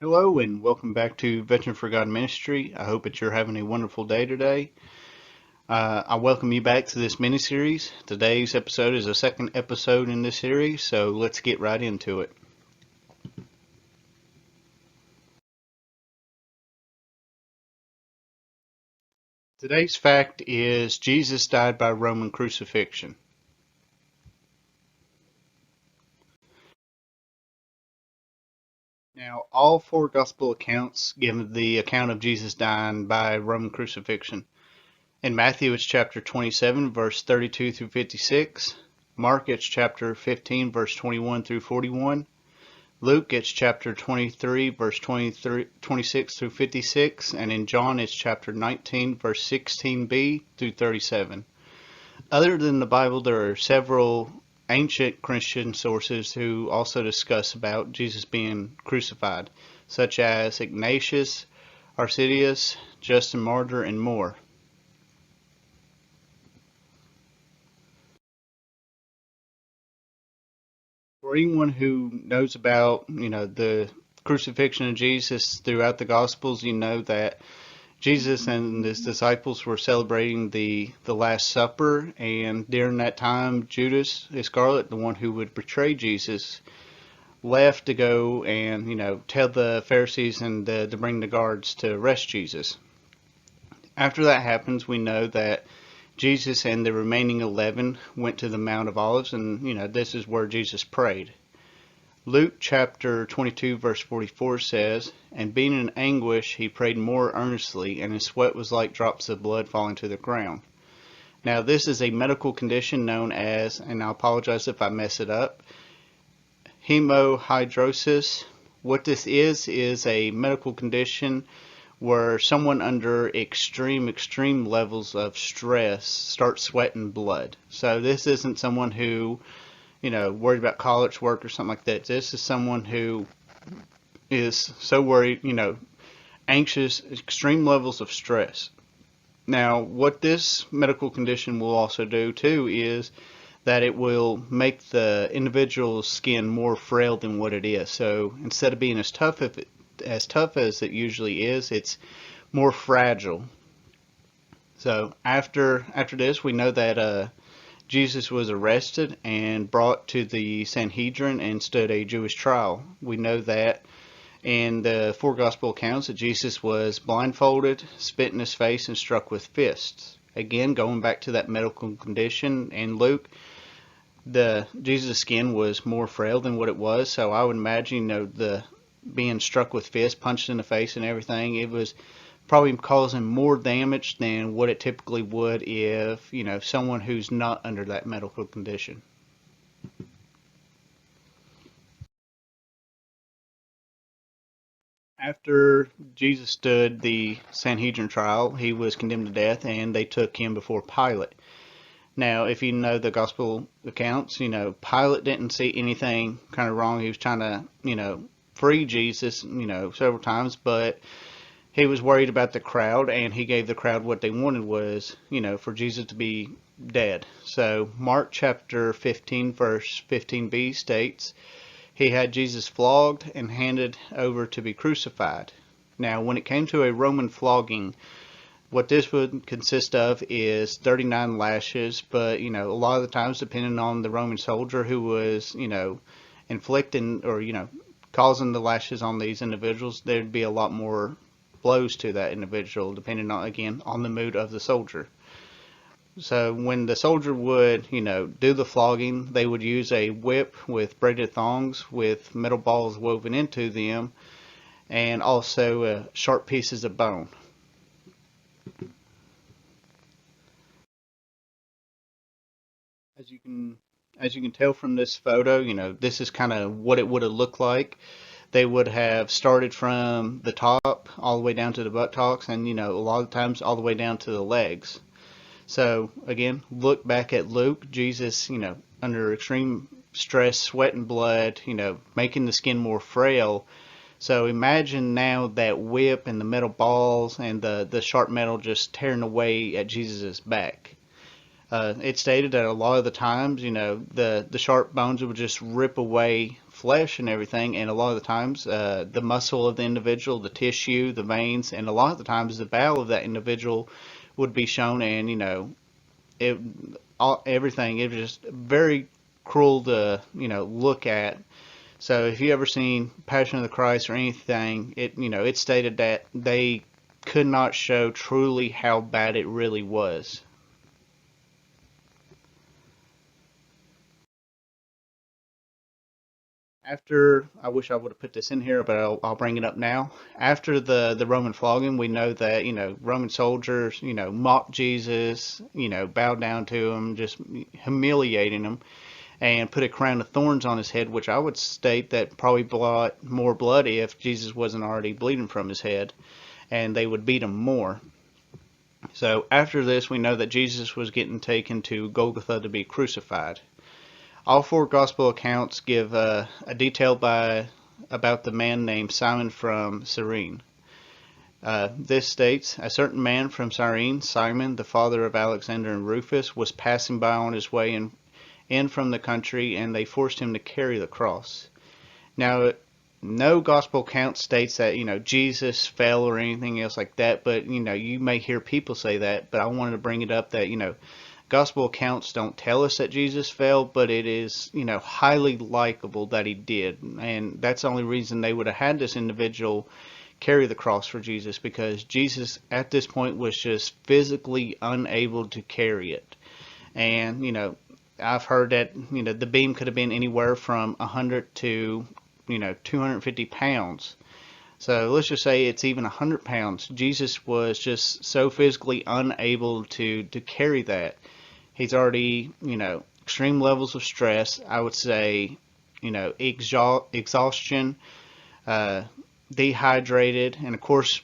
Hello and welcome back to Veteran for God Ministry. I hope that you're having a wonderful day today. I welcome you back to this mini-series. Today's episode is the second episode in this series, so let's get right into it. Today's fact is Jesus died by Roman crucifixion. Now, all four gospel accounts give the account of Jesus dying by Roman crucifixion. In Matthew, it's chapter 27, verse 32 through 56. Mark, it's chapter 15, verse 21 through 41. Luke, it's chapter 23, verse 26 through 56. And in John, it's chapter 19, verse 16b through 37. Other than the Bible, there are several ancient Christian sources who also discuss about Jesus being crucified, such as Ignatius, Arcedius, Justin Martyr, and more. For anyone who knows about, the crucifixion of Jesus throughout the Gospels, you know that Jesus and his disciples were celebrating the Last Supper, and during that time, Judas Iscariot, the one who would betray Jesus, left to go and, tell the Pharisees and to bring the guards to arrest Jesus. After that happens, we know that Jesus and the remaining 11 went to the Mount of Olives, and this is where Jesus prayed. Luke chapter 22 verse 44 says, "And being in anguish he prayed more earnestly, and his sweat was like drops of blood falling to the ground." Now this is a medical condition known as, and I apologize if I mess it up, hemohydrosis. What this is a medical condition where someone under extreme levels of stress starts sweating blood. So this isn't someone who, worried about college work or something like that. This is someone who is so worried, anxious, extreme levels of stress. Now, what this medical condition will also do too is that it will make the individual's skin more frail than what it is. So instead of being as tough as it usually is, it's more fragile. So after this, we know that Jesus was arrested and brought to the Sanhedrin and stood a Jewish trial. We know that in the four gospel accounts that Jesus was blindfolded, spit in his face, and struck with fists. Again, going back to that medical condition in Luke, Jesus' skin was more frail than what it was, so I would imagine, the being struck with fists, punched in the face and everything, it was probably causing more damage than what it typically would if, someone who's not under that medical condition. After Jesus stood the Sanhedrin trial, he was condemned to death and they took him before Pilate. Now, if you know the gospel accounts, Pilate didn't see anything kind of wrong. He was trying to, free Jesus, several times, but he was worried about the crowd, and he gave the crowd what they wanted was, for Jesus to be dead. So Mark chapter 15, verse 15b states, "He had Jesus flogged and handed over to be crucified." Now, when it came to a Roman flogging, what this would consist of is 39 lashes, but, a lot of the times, depending on the Roman soldier who was, inflicting or, causing the lashes on these individuals, there'd be a lot more blows to that individual, depending on, again, on the mood of the soldier. So when the soldier would, do the flogging, they would use a whip with braided thongs with metal balls woven into them, and also sharp pieces of bone. As you can tell from this photo, this is kind of what it would have looked like. They would have started from the top all the way down to the buttocks, and a lot of times all the way down to the legs. So again, look back at Luke. Jesus, under extreme stress, sweat and blood, making the skin more frail. So imagine now that whip and the metal balls and the sharp metal just tearing away at Jesus' back. It stated that a lot of the times, the sharp bones would just rip away flesh and everything, and a lot of the times, the muscle of the individual, the tissue, the veins, and a lot of the times the bowel of that individual would be shown, and it everything. It was just very cruel to look at. So if you ever seen Passion of the Christ or anything, it stated that they could not show truly how bad it really was. After, I wish I would have put this in here, but I'll bring it up now. After the Roman flogging, we know that, Roman soldiers, mocked Jesus, bowed down to him, just humiliating him, and put a crown of thorns on his head, which I would state that probably brought more blood if Jesus wasn't already bleeding from his head, and they would beat him more. So after this, we know that Jesus was getting taken to Golgotha to be crucified. All four gospel accounts give a detail about the man named Simon from Cyrene. This states, a certain man from Cyrene, Simon, the father of Alexander and Rufus, was passing by on his way in from the country, and they forced him to carry the cross. Now, no gospel account states that, Jesus fell or anything else like that, but, you may hear people say that, but I wanted to bring it up that, gospel accounts don't tell us that Jesus fell, but it is, highly likable that he did. And that's the only reason they would have had this individual carry the cross for Jesus, because Jesus at this point was just physically unable to carry it. And, I've heard that, the beam could have been anywhere from 100 to, 250 pounds. So let's just say it's even 100 pounds. Jesus was just so physically unable to carry that. He's already, extreme levels of stress. I would say, exhaustion, dehydrated, and of course,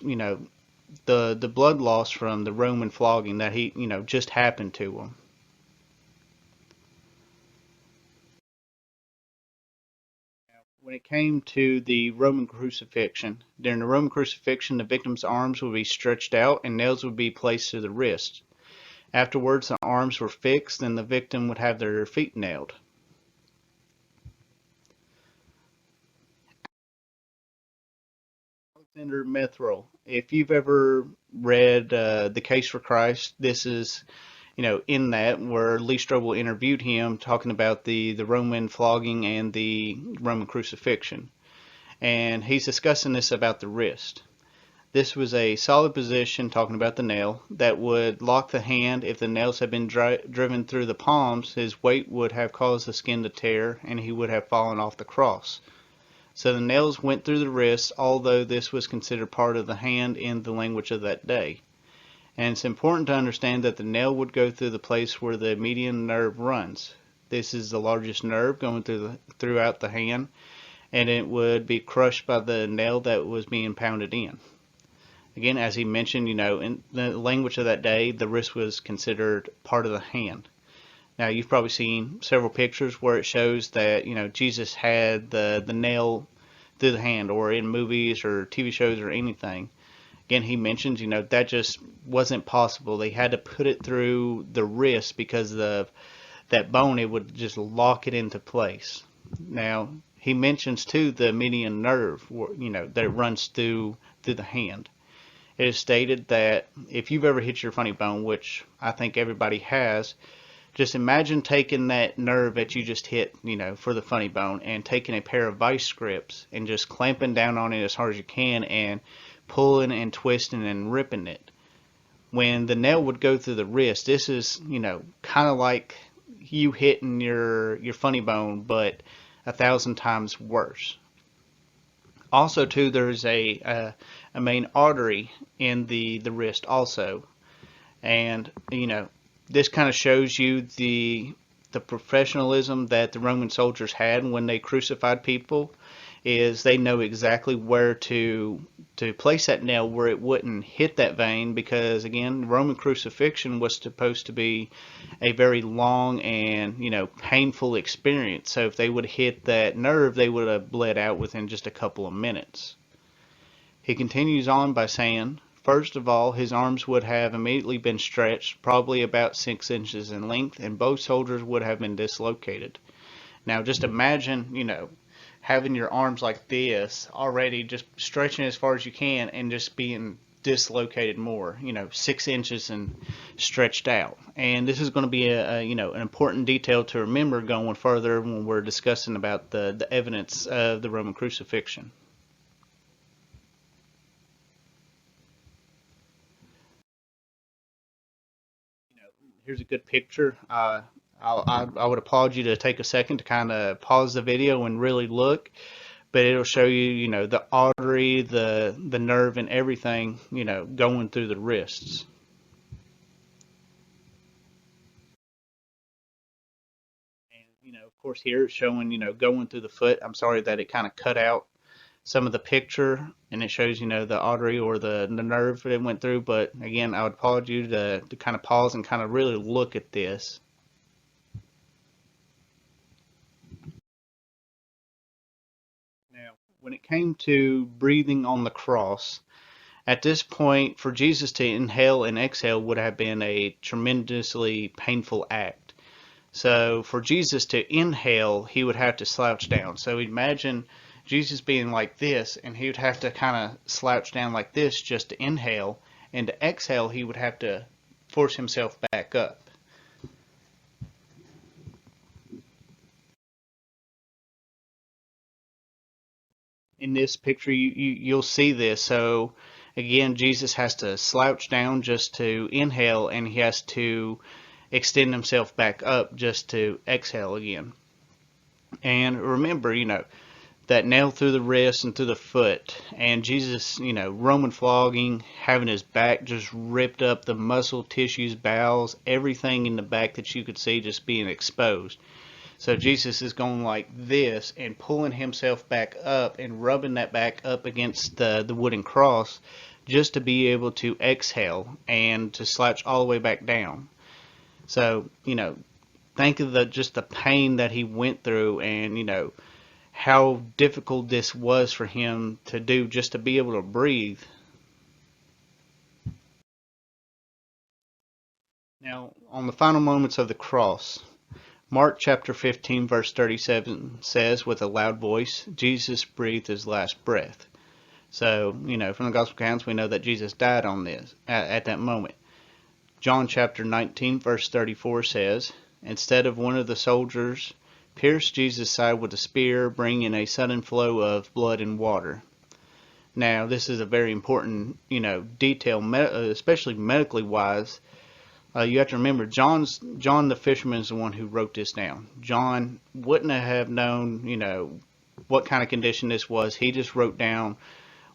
the blood loss from the Roman flogging that he, just happened to him. When it came to the Roman crucifixion, during the Roman crucifixion, the victim's arms would be stretched out and nails would be placed to the wrist. Afterwards, the arms were fixed and the victim would have their feet nailed. Alexander Mithril. If you've ever read The Case for Christ, this is, in that where Lee Strobel interviewed him talking about the Roman flogging and the Roman crucifixion. And he's discussing this about the wrist. This was a solid position, talking about the nail, that would lock the hand. If the nails had been driven through the palms, his weight would have caused the skin to tear and he would have fallen off the cross. So the nails went through the wrist, although this was considered part of the hand in the language of that day. And it's important to understand that the nail would go through the place where the median nerve runs. This is the largest nerve going throughout the hand, and it would be crushed by the nail that was being pounded in. Again, as he mentioned, in the language of that day, the wrist was considered part of the hand. Now, you've probably seen several pictures where it shows that, Jesus had the nail through the hand, or in movies or TV shows or anything. Again, he mentions, that just wasn't possible. They had to put it through the wrist because of that bone. It would just lock it into place. Now, he mentions, too, the median nerve, that runs through the hand. It is stated that if you've ever hit your funny bone, which I think everybody has, just imagine taking that nerve that you just hit, for the funny bone, and taking a pair of vice grips and just clamping down on it as hard as you can and pulling and twisting and ripping it. When the nail would go through the wrist, this is, kind of like you hitting your funny bone, but 1,000 times worse. Also, too, there's a main artery in the wrist also. And, this kind of shows you the professionalism that the Roman soldiers had when they crucified people, is they know exactly where to place that nail where it wouldn't hit that vein, because again, Roman crucifixion was supposed to be a very long and painful experience. So if they would hit that nerve, they would have bled out within just a couple of minutes. He continues on by saying, first of all, his arms would have immediately been stretched, probably about 6 inches in length, and both shoulders would have been dislocated. Now, just imagine, having your arms like this already, just stretching as far as you can, and just being dislocated more, 6 inches and stretched out. And this is going to be an important detail to remember going further when we're discussing about the evidence of the Roman crucifixion. Here's a good picture. I would applaud you to take a second to kind of pause the video and really look, but it'll show you, the artery, the nerve, and everything, going through the wrists. And, of course, here it's showing, going through the foot. I'm sorry that it kind of cut out some of the picture, and it shows, the artery or the nerve that it went through. But again, I would applaud you to kind of pause and kind of really look at this. Now, when it came to breathing on the cross, at this point, for Jesus to inhale and exhale would have been a tremendously painful act. So for Jesus to inhale, he would have to slouch down. So imagine Jesus being like this, and he would have to kind of slouch down like this just to inhale, and to exhale, he would have to force himself back up. In this picture, you'll see this. So again, Jesus has to slouch down just to inhale, and he has to extend himself back up just to exhale again. And remember, that nail through the wrist and through the foot, and Jesus, Roman flogging, having his back just ripped up, the muscle tissues, bowels, everything in the back that you could see just being exposed. So Jesus is going like this and pulling himself back up and rubbing that back up against the wooden cross just to be able to exhale and to slouch all the way back down. So, think of just the pain that he went through, and, how difficult this was for him to do just to be able to breathe. Now, on the final moments of the cross, Mark chapter 15 verse 37 says, with a loud voice, Jesus breathed his last breath. So, from the gospel accounts, we know that Jesus died on this at that moment. John chapter 19 verse 34 says, instead of one of the soldiers pierced Jesus' side with a spear, bringing a sudden flow of blood and water. Now, this is a very important, detail, especially medically wise. You have to remember, John the fisherman is the one who wrote this down. John wouldn't have known, what kind of condition this was. He just wrote down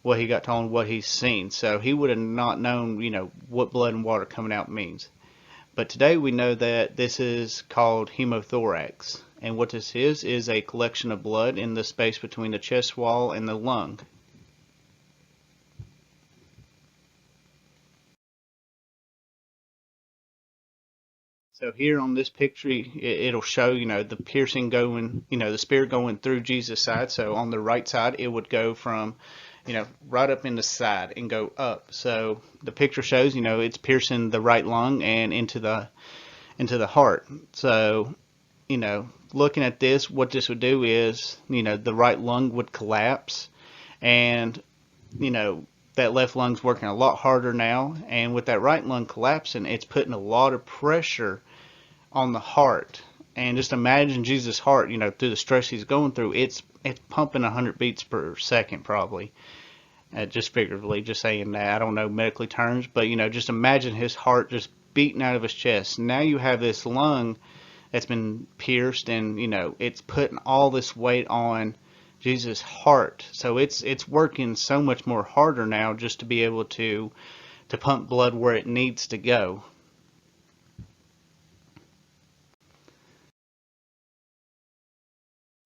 what he got told, what he's seen. So he would have not known, what blood and water coming out means. But today we know that this is called hemothorax. And what this is a collection of blood in the space between the chest wall and the lung. So here on this picture, it'll show, the piercing going, the spear going through Jesus' side. So on the right side, it would go from, right up in the side and go up. So the picture shows, it's piercing the right lung and into the heart. So, looking at this, what this would do is, the right lung would collapse, and, that left lung's working a lot harder now, and with that right lung collapsing, it's putting a lot of pressure on the heart. And just imagine Jesus' heart, through the stress he's going through, it's pumping 100 beats per second probably. Just figuratively, just saying that. I don't know medically terms, but, just imagine his heart just beating out of his chest. Now you have this lung that's been pierced, and it's putting all this weight on Jesus' heart. So it's working so much more harder now just to be able to pump blood where it needs to go.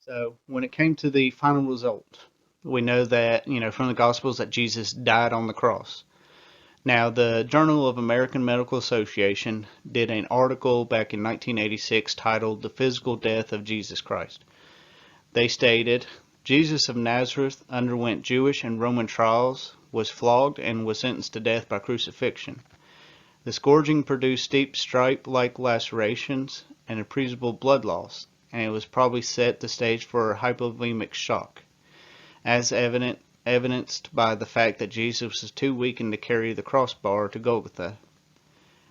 So when it came to the final result, we know that, from the Gospels, that Jesus died on the cross. Now, the Journal of American Medical Association did an article back in 1986 titled "The Physical Death of Jesus Christ." They stated, Jesus of Nazareth underwent Jewish and Roman trials, was flogged, and was sentenced to death by crucifixion. The scourging produced deep stripe-like lacerations and appreciable blood loss, and it was probably set the stage for hypovolemic shock, as evidenced by the fact that Jesus was too weakened to carry the crossbar to Golgotha.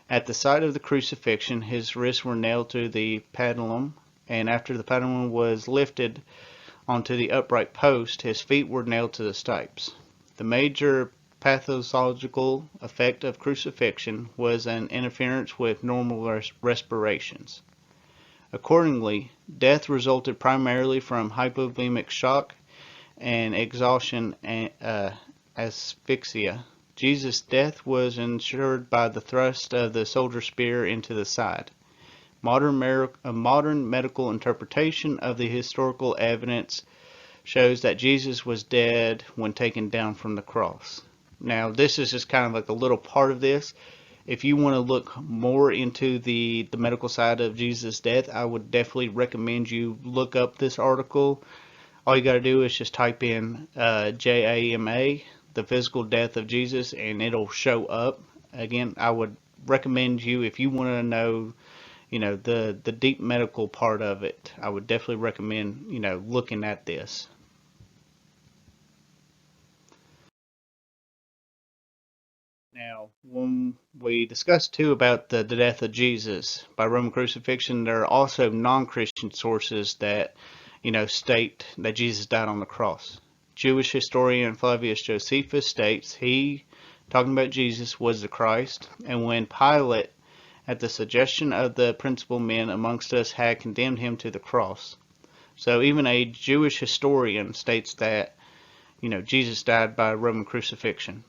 At the site of the crucifixion, his wrists were nailed to the pedalum, and after the pedalum was lifted onto the upright post, his feet were nailed to the stipes. The major pathological effect of crucifixion was an interference with normal respirations. Accordingly, death resulted primarily from hypovolemic shock and exhaustion and asphyxia. Jesus' death was ensured by the thrust of the soldier's spear into the side. A modern medical interpretation of the historical evidence shows that Jesus was dead when taken down from the cross. Now, this is just kind of like a little part of this. If you want to look more into the medical side of Jesus' death, I would definitely recommend you look up this article. All you got to do is just type in JAMA, the physical death of Jesus, and it'll show up. Again, I would recommend you, if you want to know, the deep medical part of it, I would definitely recommend, looking at this. Now, when we discussed too about the death of Jesus by Roman crucifixion, there are also non-Christian sources that, state that Jesus died on the cross. Jewish historian Flavius Josephus states he, talking about Jesus, was the Christ, and when Pilate, at the suggestion of the principal men amongst us, had condemned him to the cross. So even a Jewish historian states that, Jesus died by Roman crucifixion.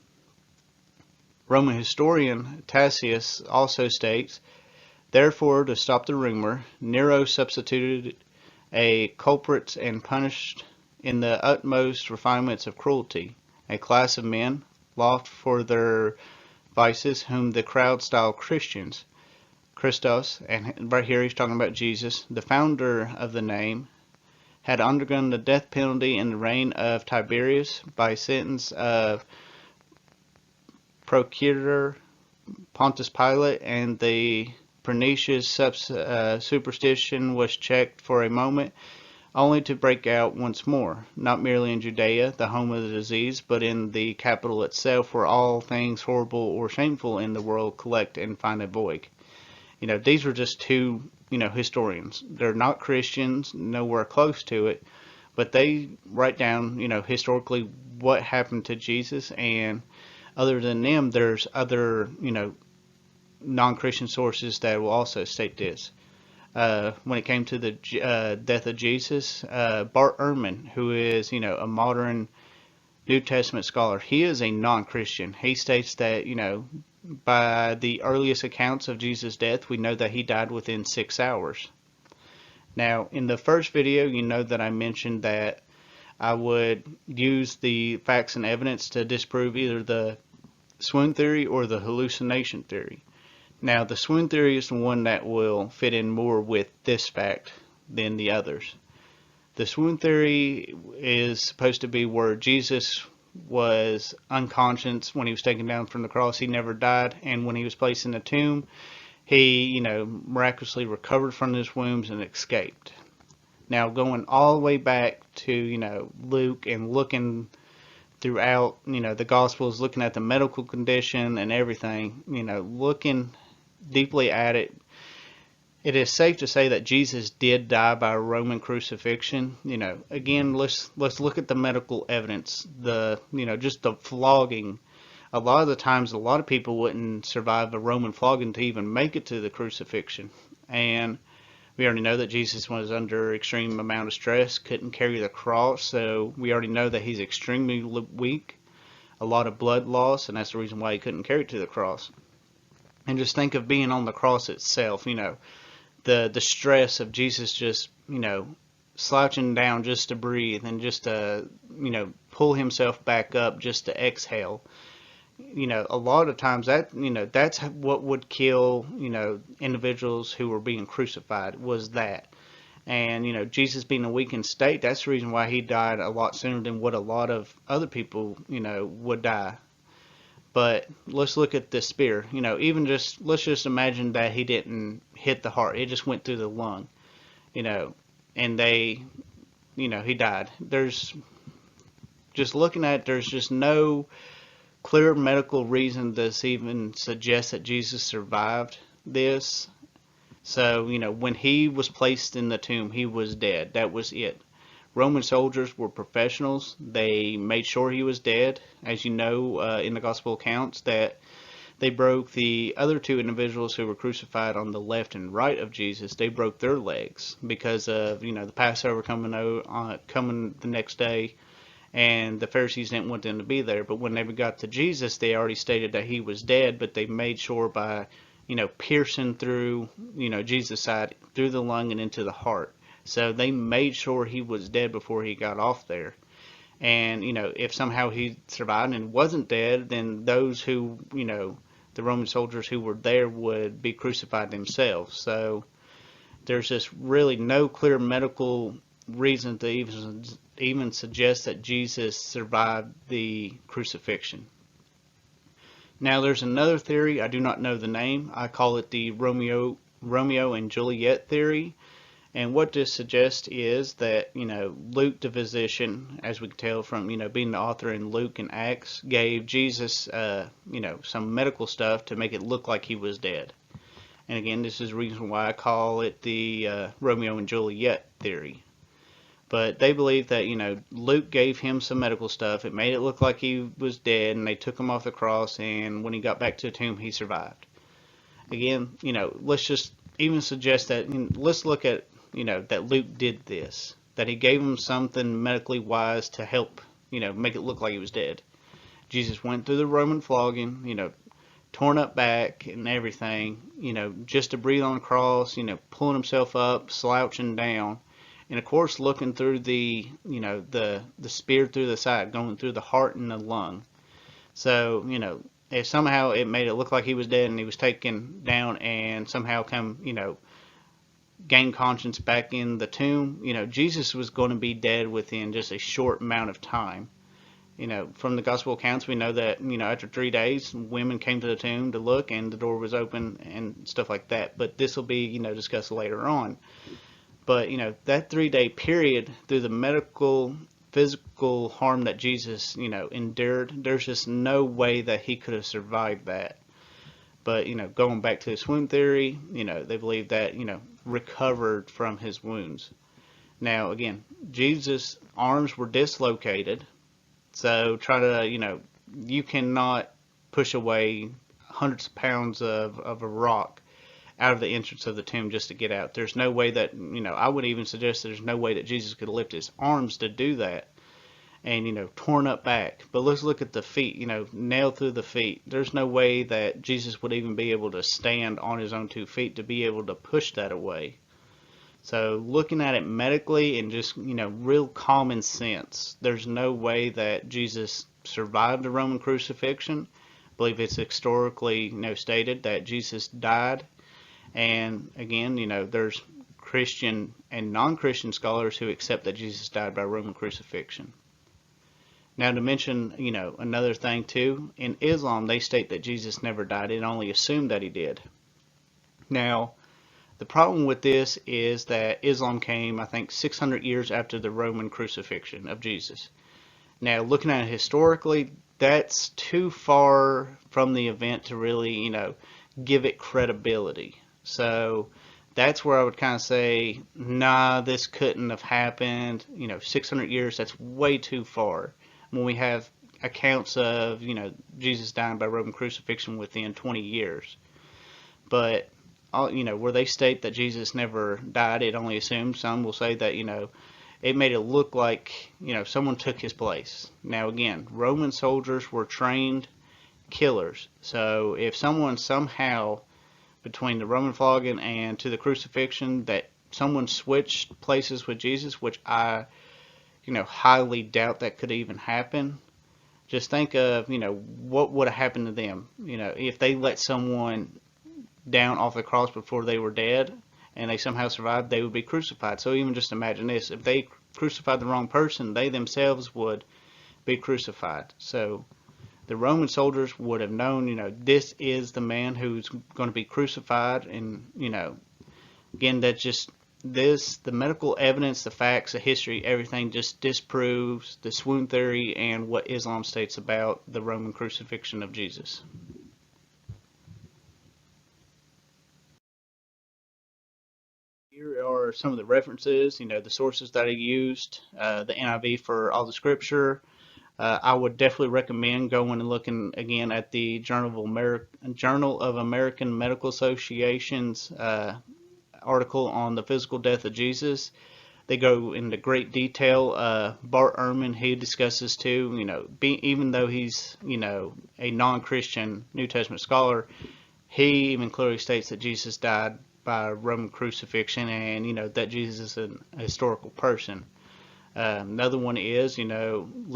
Roman historian Tacitus also states, therefore, to stop the rumor, Nero substituted a culprit and punished in the utmost refinements of cruelty a class of men, lost for their vices, whom the crowd styled Christians. Christos, and right here he's talking about Jesus, the founder of the name, had undergone the death penalty in the reign of Tiberius by sentence of Procurator Pontius Pilate, and the pernicious superstition was checked for a moment, only to break out once more, not merely in Judea, the home of the disease, but in the capital itself, where all things horrible or shameful in the world collect and find a void. These were just two, historians. They're not Christians, nowhere close to it, but they write down, historically what happened to Jesus, and other than them, there's other, non-Christian sources that will also state this. When it came to the death of Jesus, Bart Ehrman, who is, a modern New Testament scholar, he is a non-Christian. He states that, by the earliest accounts of Jesus' death, we know that he died within 6 hours. Now, in the first video, that I mentioned that I would use the facts and evidence to disprove either the swoon theory or the hallucination theory. Now, the swoon theory is the one that will fit in more with this fact than the others. The swoon theory is supposed to be where Jesus was unconscious when he was taken down from the cross. He never died, and when he was placed in the tomb, he, miraculously recovered from his wounds and escaped. Now, going all the way back to, Luke and looking throughout, the Gospels, looking at the medical condition and everything, looking deeply at it, it is safe to say that Jesus did die by Roman crucifixion. Again, let's look at the medical evidence. Just the flogging. A lot of the times, a lot of people wouldn't survive a Roman flogging to even make it to the crucifixion. And we already know that Jesus was under extreme amount of stress, couldn't carry the cross, so we already know that he's extremely weak, a lot of blood loss, and that's the reason why he couldn't carry it to the cross. And just think of being on the cross itself, the stress of Jesus just, slouching down just to breathe and just to, pull himself back up just to exhale. A lot of times that, that's what would kill, individuals who were being crucified, was that. And, Jesus being a weakened state, that's the reason why he died a lot sooner than what a lot of other people, would die. But let's look at the spear. Let's just imagine that he didn't hit the heart. It just went through the lung, you know, and he died. There's just no clear medical reason to even suggest that Jesus survived this. So, when he was placed in the tomb, he was dead. That was it. Roman soldiers were professionals. They made sure he was dead. As you know, in the gospel accounts, that they broke the other two individuals who were crucified on the left and right of Jesus. They broke their legs because of, the Passover coming the next day, and the Pharisees didn't want them to be there. But when they got to Jesus, they already stated that he was dead, but they made sure by, piercing through, Jesus' side, through the lung and into the heart. So they made sure he was dead before he got off there. And, if somehow he survived and wasn't dead, then those who, the Roman soldiers who were there would be crucified themselves. So there's just really no clear medical reason to even suggest that Jesus survived the crucifixion. Now there's another theory. I do not know the name. I call it the Romeo and Juliet theory. And what this suggests is that, Luke the physician, as we can tell from, being the author in Luke and Acts, gave Jesus, some medical stuff to make it look like he was dead. And again, this is the reason why I call it the Romeo and Juliet theory. But they believe that, Luke gave him some medical stuff. It made it look like he was dead, and they took him off the cross, and when he got back to the tomb, he survived. Again, let's just even suggest that, let's look at, that Luke did this, that he gave him something medically wise to help, make it look like he was dead. Jesus went through the Roman flogging, torn up back and everything, just to breathe on the cross, pulling himself up, slouching down. And of course, looking through the spear through the side, going through the heart and the lung. So, if somehow it made it look like he was dead and he was taken down and somehow gain conscience back in the tomb, Jesus was going to be dead within just a short amount of time. From the gospel accounts, we know that, after 3 days, women came to the tomb to look and the door was open and stuff like that. But this will be, discussed later on. But, that 3-day period through the medical, physical harm that Jesus, endured, there's just no way that he could have survived that. But, going back to the swoon theory, they believe that, recovered from his wounds. Now, again, Jesus' arms were dislocated. So try to, you cannot push away hundreds of pounds of a rock out of the entrance of the tomb just to get out. There's no way that, I would even suggest there's no way that Jesus could lift his arms to do that. And, torn up back. But let's look at the feet, nailed through the feet. There's no way that Jesus would even be able to stand on his own 2 feet to be able to push that away. So looking at it medically and just, real common sense, there's no way that Jesus survived the Roman crucifixion. I believe it's historically, stated that Jesus died. And again, there's Christian and non-Christian scholars who accept that Jesus died by Roman crucifixion. Now to mention, another thing too, in Islam they state that Jesus never died and only assumed that he did. Now, the problem with this is that Islam came, I think, 600 years after the Roman crucifixion of Jesus. Now, looking at it historically, that's too far from the event to really, give it credibility. So that's where I would kind of say, nah, this couldn't have happened. 600 years, that's way too far. When we have accounts of, Jesus dying by Roman crucifixion within 20 years. But, where they state that Jesus never died, it only assumed. Some will say that, it made it look like, someone took his place. Now, again, Roman soldiers were trained killers. So if someone somehow, between the Roman flogging and to the crucifixion, that someone switched places with Jesus, which I highly doubt that could even happen. Just think of, what would have happened to them, if they let someone down off the cross before they were dead, and they somehow survived, they would be crucified. So even just imagine this: if they crucified the wrong person, they themselves would be crucified. So the Roman soldiers would have known, this is the man who's going to be crucified. And, again, that's just the medical evidence, the facts, the history, everything just disproves the swoon theory and what Islam states about the Roman crucifixion of Jesus. Here are some of the references, the sources that I used, the NIV for all the scripture. I would definitely recommend going and looking again at the Journal of American Medical Association's article on the physical death of Jesus. They go into great detail. Bart Ehrman, he discusses too, even though he's, a non-Christian New Testament scholar, he even clearly states that Jesus died by Roman crucifixion, and, that Jesus is a historical person. Another one is, Lee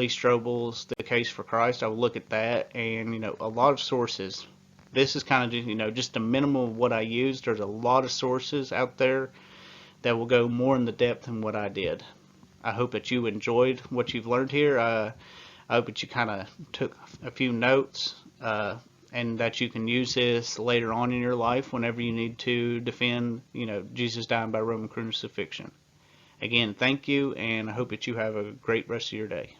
Strobel's The Case for Christ. I would look at that, and, a lot of sources. This is kind of just, just the minimum of what I used. There's a lot of sources out there that will go more in the depth than what I did. I hope that you enjoyed what you've learned here. I hope that you kind of took a few notes, and that you can use this later on in your life whenever you need to defend, Jesus dying by Roman crucifixion. Again, thank you, and I hope that you have a great rest of your day.